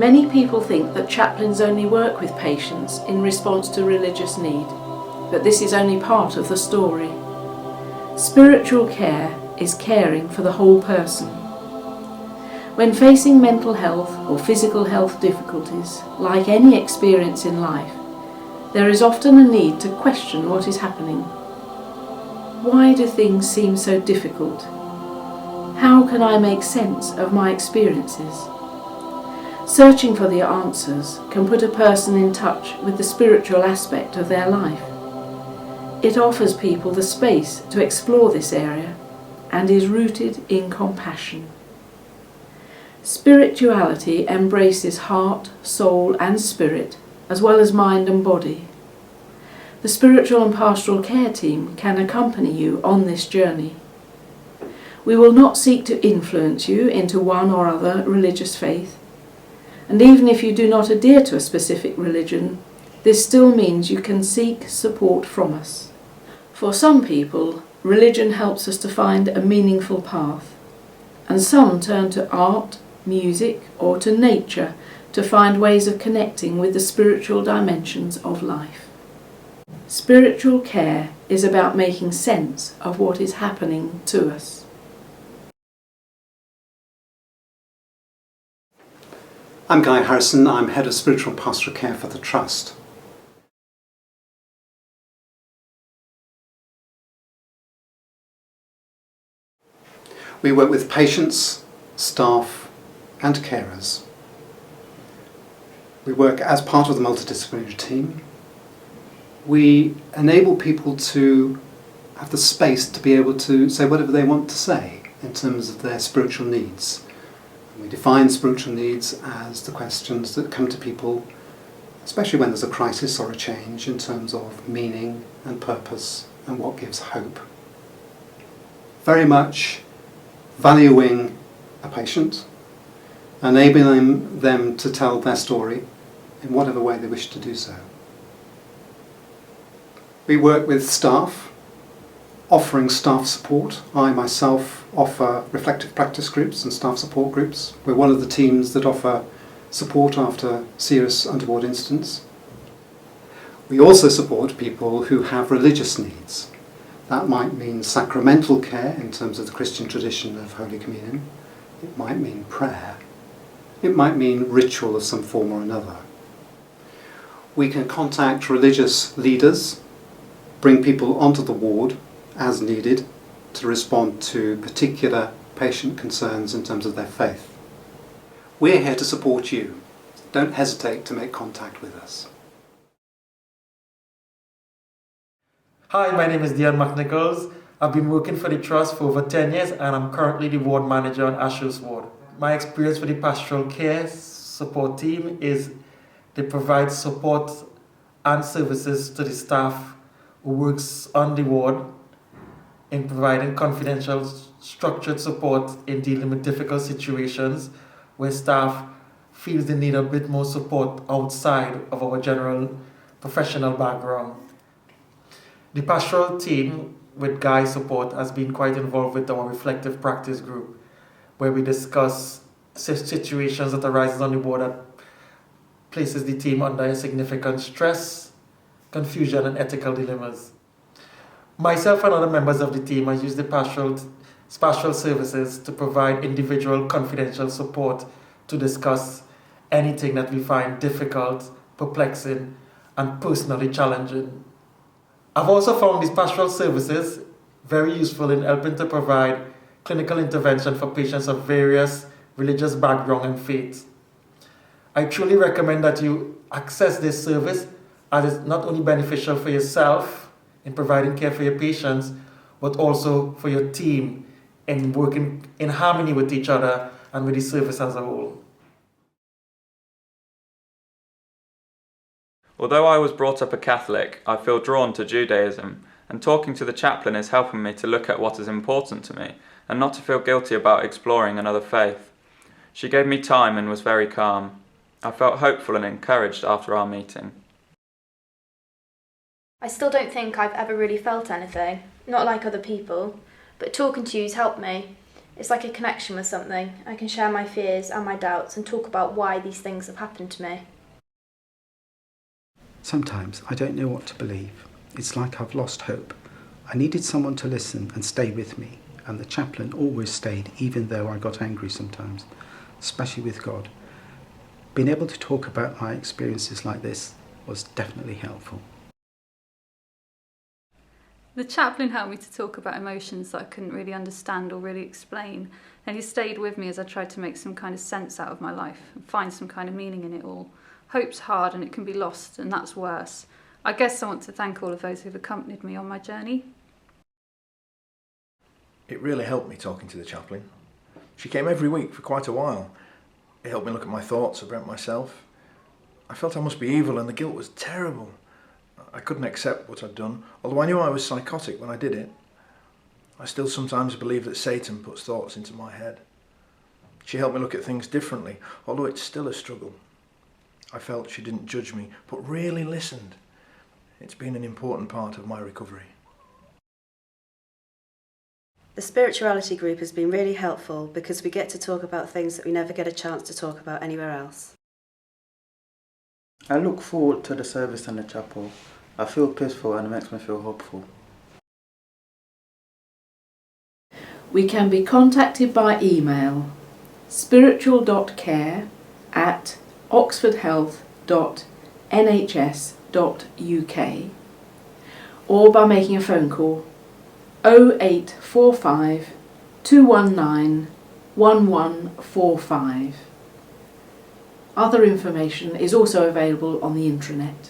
Many people think that chaplains only work with patients in response to religious need, but this is only part of the story. Spiritual care is caring for the whole person. When facing mental health or physical health difficulties, like any experience in life, there is often a need to question what is happening. Why do things seem so difficult? How can I make sense of my experiences? Searching for the answers can put a person in touch with the spiritual aspect of their life. It offers people the space to explore this area and is rooted in compassion. Spirituality embraces heart, soul and spirit, as well as mind and body. The Spiritual and Pastoral Care team can accompany you on this journey. We will not seek to influence you into one or other religious faith, and even if you do not adhere to a specific religion, this still means you can seek support from us. For some people, religion helps us to find a meaningful path, and some turn to art, music, or to nature to find ways of connecting with the spiritual dimensions of life. Spiritual care is about making sense of what is happening to us. I'm Guy Harrison. I'm Head of Spiritual and Pastoral Care for the Trust. We work with patients, staff and carers. We work as part of the multidisciplinary team. We enable people to have the space to be able to say whatever they want to say in terms of their spiritual needs. We define spiritual needs as the questions that come to people, especially when there's a crisis or a change, in terms of meaning and purpose and what gives hope. Very much valuing a patient, enabling them to tell their story in whatever way they wish to do so. We work with staff, offering staff support. I myself offer reflective practice groups and staff support groups. We're one of the teams that offer support after serious untoward incidents. We also support people who have religious needs. That might mean sacramental care in terms of the Christian tradition of Holy Communion. It might mean prayer. It might mean ritual of some form or another. We can contact religious leaders, bring people onto the ward as needed to respond to particular patient concerns in terms of their faith. We're here to support you. Don't hesitate to make contact with us. Hi, my name is Dion McNichols. I've been working for the Trust for over 10 years and I'm currently the ward manager on Ashurst Ward. My experience with the pastoral care support team is they provide support and services to the staff who works on the ward in providing confidential, structured support in dealing with difficult situations where staff feels they need a bit more support outside of our general professional background. The pastoral team, with Guy's support, has been quite involved with our reflective practice group, where we discuss situations that arise on the ward that places the team under significant stress, confusion and ethical dilemmas. Myself and other members of the team have used the pastoral services to provide individual confidential support to discuss anything that we find difficult, perplexing and personally challenging. I've also found these pastoral services very useful in helping to provide clinical intervention for patients of various religious background and faiths. I truly recommend that you access this service as it's not only beneficial for yourself in providing care for your patients, but also for your team in working in harmony with each other and with the service as a whole. Although I was brought up a Catholic, I feel drawn to Judaism, and talking to the chaplain is helping me to look at what is important to me and not to feel guilty about exploring another faith. She gave me time and was very calm. I felt hopeful and encouraged after our meeting. I still don't think I've ever really felt anything, not like other people, but talking to you's helped me. It's like a connection with something. I can share my fears and my doubts and talk about why these things have happened to me. Sometimes I don't know what to believe. It's like I've lost hope. I needed someone to listen and stay with me, and the chaplain always stayed, even though I got angry sometimes, especially with God. Being able to talk about my experiences like this was definitely helpful. The chaplain helped me to talk about emotions that I couldn't really understand or really explain, and he stayed with me as I tried to make some kind of sense out of my life and find some kind of meaning in it all. Hope's hard and it can be lost, and that's worse. I guess I want to thank all of those who've accompanied me on my journey. It really helped me talking to the chaplain. She came every week for quite a while. It helped me look at my thoughts about myself. I felt I must be evil and the guilt was terrible. I couldn't accept what I'd done, although I knew I was psychotic when I did it. I still sometimes believe that Satan puts thoughts into my head. She helped me look at things differently, although it's still a struggle. I felt she didn't judge me, but really listened. It's been an important part of my recovery. The spirituality group has been really helpful because we get to talk about things that we never get a chance to talk about anywhere else. I look forward to the service in the chapel. I feel peaceful and it makes me feel hopeful. We can be contacted by email spiritual.care@oxfordhealth.nhs.uk or by making a phone call 0845 219 1145. Other information is also available on the intranet.